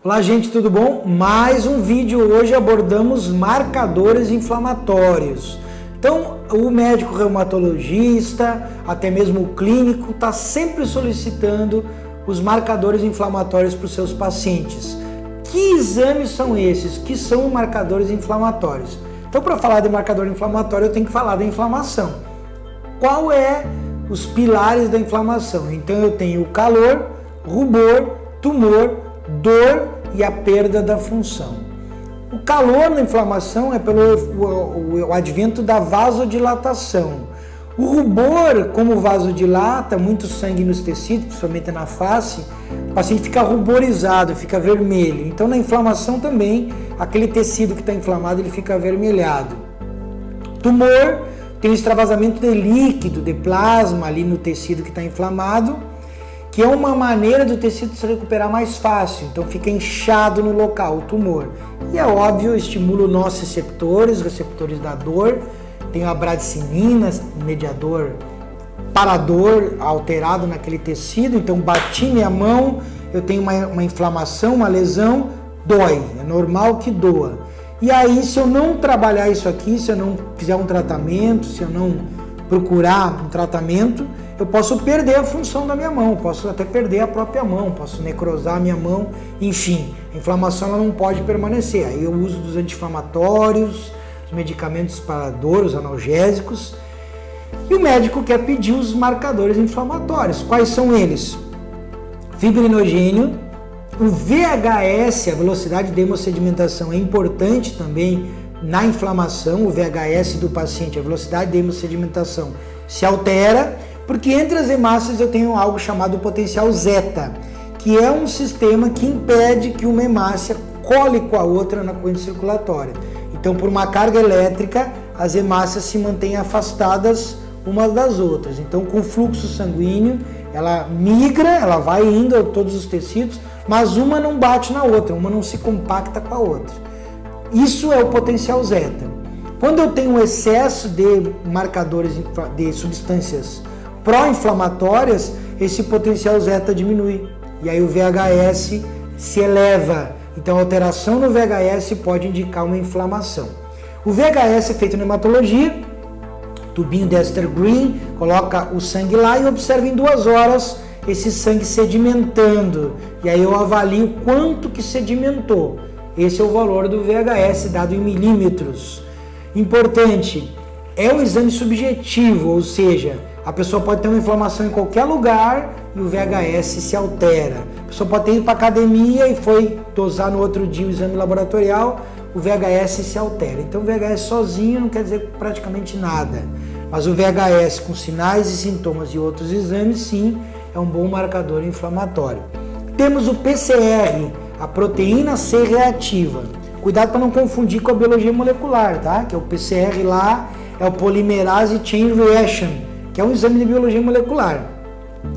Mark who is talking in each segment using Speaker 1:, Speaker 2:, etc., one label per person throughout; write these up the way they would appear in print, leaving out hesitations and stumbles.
Speaker 1: Olá gente, tudo bom? Mais um vídeo. Hoje abordamos marcadores inflamatórios. Então, o médico reumatologista, até mesmo o clínico, está sempre solicitando os marcadores inflamatórios para os seus pacientes. Que exames são esses? Que são marcadores inflamatórios? Então, para falar de marcador inflamatório, eu tenho que falar da inflamação. Qual é os pilares da inflamação? Então, eu tenho o calor, rubor, tumor, dor e a perda da função. O calor na inflamação é pelo o advento da vasodilatação. O rubor, como vasodilata, muito sangue nos tecidos, principalmente na face, o paciente fica ruborizado, fica vermelho. Então na inflamação também, aquele tecido que está inflamado, ele fica avermelhado. Tumor tem o extravasamento de líquido, de plasma ali no tecido que está inflamado, que é uma maneira do tecido se recuperar mais fácil, então fica inchado no local, o tumor. E é óbvio, estimula os nossos receptores da dor, tem a bradicinina, mediador para dor alterado naquele tecido, então bati minha mão, eu tenho uma inflamação, uma lesão, dói, é normal que doa. E aí, se eu não trabalhar isso aqui, se eu não fizer um tratamento, se eu não procurar um tratamento, eu posso perder a função da minha mão, posso até perder a própria mão, posso necrosar a minha mão, enfim, a inflamação ela não pode permanecer. Aí eu uso dos anti-inflamatórios, os medicamentos para dor, os analgésicos, e o médico quer pedir os marcadores inflamatórios. Quais são eles? Fibrinogênio, o VHS, a velocidade de hemossedimentação, é importante também na inflamação, o VHS do paciente, a velocidade de hemossedimentação se altera, porque entre as hemácias eu tenho algo chamado potencial zeta, que é um sistema que impede que uma hemácia cole com a outra na corrente circulatória. Então, por uma carga elétrica, as hemácias se mantêm afastadas umas das outras. Então, com o fluxo sanguíneo, ela migra, ela vai indo a todos os tecidos, mas uma não bate na outra, uma não se compacta com a outra. Isso é o potencial zeta. Quando eu tenho um excesso de marcadores de substâncias pró-inflamatórias, esse potencial zeta diminui. E aí o VHS se eleva. Então a alteração no VHS pode indicar uma inflamação. O VHS é feito na hematologia, tubinho de Ester Green, coloca o sangue lá e observa em 2 horas esse sangue sedimentando. E aí eu avalio quanto que sedimentou. Esse é o valor do VHS dado em milímetros. Importante, é um exame subjetivo, ou seja, a pessoa pode ter uma inflamação em qualquer lugar e o VHS se altera. A pessoa pode ter ido para a academia e foi dosar no outro dia o exame laboratorial, o VHS se altera. Então o VHS sozinho não quer dizer praticamente nada, mas o VHS com sinais e sintomas e outros exames, sim, é um bom marcador inflamatório. Temos o PCR, a proteína C reativa. Cuidado para não confundir com a biologia molecular, tá? Que é o PCR lá, é o Polymerase Chain Reaction, que é um exame de biologia molecular,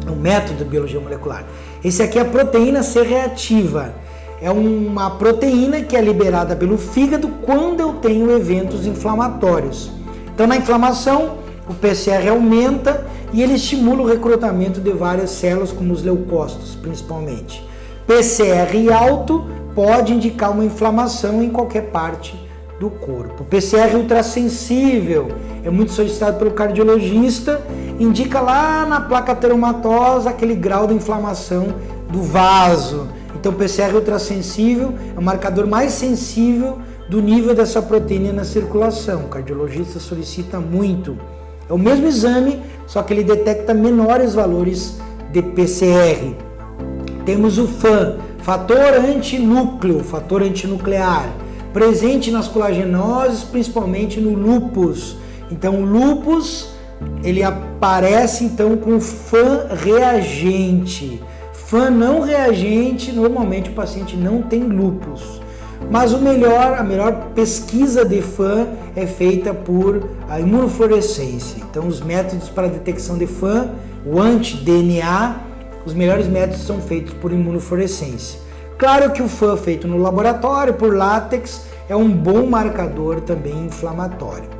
Speaker 1: é um método de biologia molecular. Esse aqui é a proteína C reativa. É uma proteína que é liberada pelo fígado quando eu tenho eventos inflamatórios. Então, na inflamação, o PCR aumenta e ele estimula o recrutamento de várias células, como os leucócitos, principalmente. PCR alto pode indicar uma inflamação em qualquer parte do corpo. O PCR ultrassensível é muito solicitado pelo cardiologista, indica lá na placa teromatosa aquele grau de inflamação do vaso. Então o PCR ultrassensível é o marcador mais sensível do nível dessa proteína na circulação. O cardiologista solicita muito. É o mesmo exame, só que ele detecta menores valores de PCR. Temos o FAN, fator antinúcleo, fator antinuclear, presente nas colagenoses, principalmente no lúpus. Então o lúpus, ele aparece então com FAN reagente. FAN não reagente, normalmente o paciente não tem lúpus. Mas a melhor pesquisa de FAN é feita por a imunofluorescência. Então os métodos para detecção de FAN, o anti-DNA, os melhores métodos são feitos por imunofluorescência. Claro que o FAN feito no laboratório, por látex, é um bom marcador também inflamatório.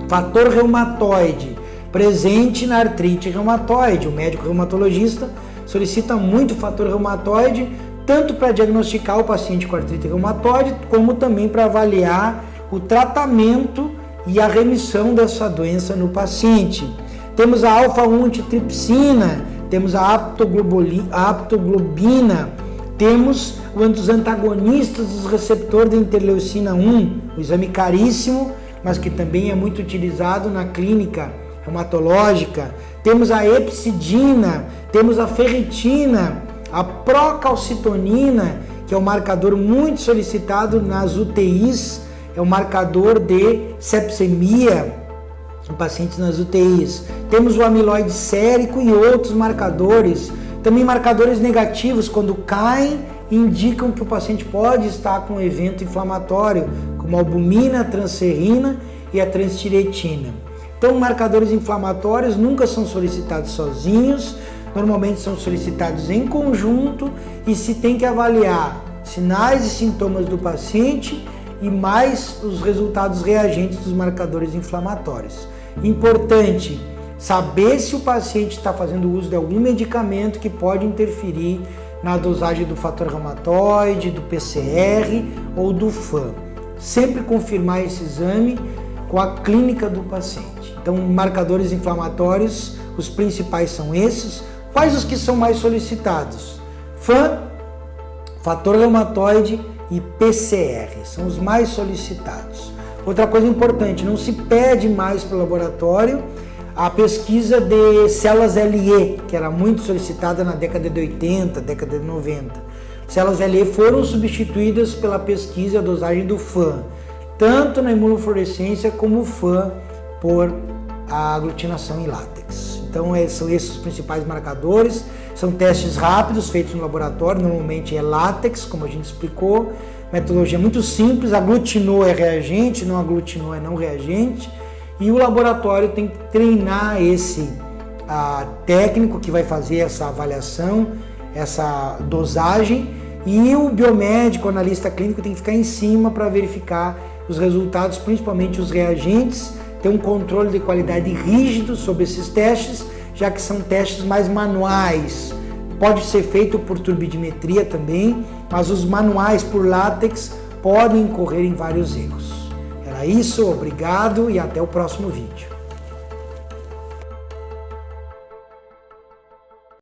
Speaker 1: Fator reumatoide, presente na artrite reumatoide. O médico reumatologista solicita muito fator reumatoide tanto para diagnosticar o paciente com artrite reumatoide, como também para avaliar o tratamento e a remissão dessa doença no paciente. Temos a alfa-1 antitripsina, temos a aptoglobina, temos os antagonistas dos receptores da interleucina 1, o exame caríssimo, mas que também é muito utilizado na clínica reumatológica. Temos a epsidina, temos a ferritina, a procalcitonina, que é um marcador muito solicitado nas UTIs, é um marcador de sepsemia em pacientes nas UTIs. Temos o amiloide sérico e outros marcadores, também marcadores negativos, quando caem, indicam que o paciente pode estar com um evento inflamatório, como a albumina, a transferrina e a transtiretina. Então, marcadores inflamatórios nunca são solicitados sozinhos, normalmente são solicitados em conjunto e se tem que avaliar sinais e sintomas do paciente e mais os resultados reagentes dos marcadores inflamatórios. Importante saber se o paciente está fazendo uso de algum medicamento que pode interferir na dosagem do fator reumatoide, do PCR ou do FAM. Sempre confirmar esse exame com a clínica do paciente. Então, marcadores inflamatórios, os principais são esses. Quais os que são mais solicitados? FAM, fator reumatoide e PCR, são os mais solicitados. Outra coisa importante, não se pede mais para o laboratório a pesquisa de células LE, que era muito solicitada na década de 80, década de 90. Células LE foram substituídas pela pesquisa e a dosagem do FAM, tanto na imunofluorescência como o FAM por a aglutinação em látex. Então são esses os principais marcadores, são testes rápidos feitos no laboratório, normalmente é látex, como a gente explicou, metodologia muito simples, aglutinou é reagente, não aglutinou é não reagente, e o laboratório tem que treinar esse técnico que vai fazer essa avaliação, essa dosagem, e o biomédico, o analista clínico tem que ficar em cima para verificar os resultados, principalmente os reagentes, ter um controle de qualidade rígido sobre esses testes, já que são testes mais manuais. Pode ser feito por turbidimetria também, mas os manuais por látex podem incorrer em vários erros. Era isso, obrigado e até o próximo vídeo.